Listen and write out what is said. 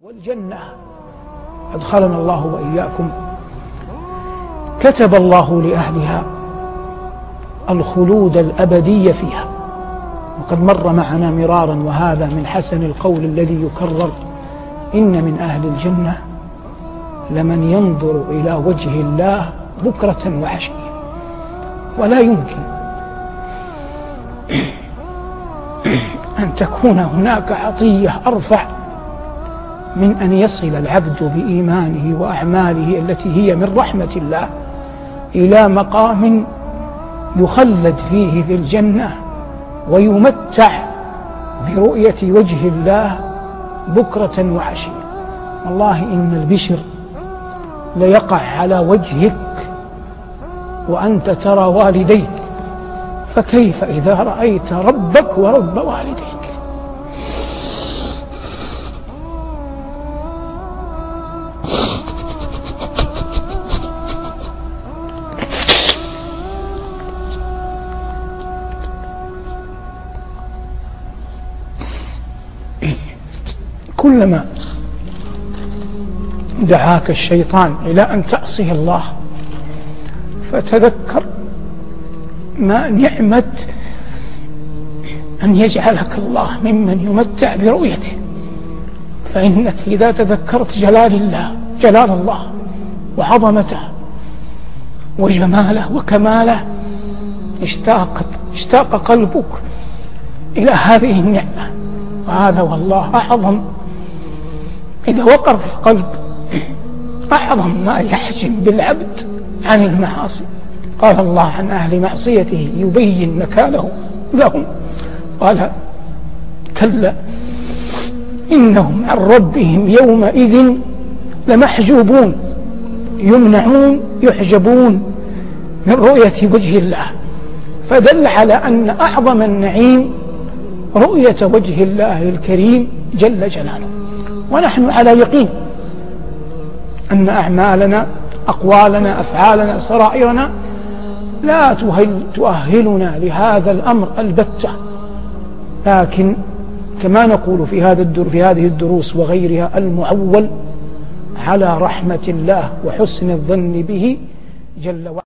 والجنة أدخلنا الله وإياكم كتب الله لأهلها الخلود الأبدي فيها، وقد مر معنا مرارا وهذا من حسن القول الذي يكرر: إن من أهل الجنة لمن ينظر إلى وجه الله بكرة وعشية. ولا يمكن أن تكون هناك عطية أرفع من أن يصل العبد بإيمانه وأعماله التي هي من رحمة الله إلى مقام يخلد فيه في الجنة ويمتع برؤية وجه الله بكرة وعشية. والله إن البشر ليقع على وجهك وأنت ترى والديك، فكيف إذا رأيت ربك ورب والديك؟ كلما دعاك الشيطان إلى أن تعصي الله فتذكر ما نعمة أن يجعلك الله ممن يمتع برؤيته، فإنك إذا تذكرت جلال الله وعظمته وجماله وكماله اشتاق قلبك إلى هذه النعمة. وهذا والله أعظم إذا وقر في القلب، أعظم ما يحجم بالعبد عن المعاصي. قال الله عن أهل معصيته يبين نكاله لهم، قال: كلا إنهم عن ربهم يومئذ لمحجوبون، يمنعون يحجبون من رؤية وجه الله. فدل على أن أعظم النعيم رؤية وجه الله الكريم جل جلاله. ونحن على يقين أن أعمالنا، أقوالنا، أفعالنا، سرائرنا لا تؤهلنا لهذا الأمر البتة، لكن كما نقول في هذه الدروس وغيرها: المعول على رحمة الله وحسن الظن به جل وعلا.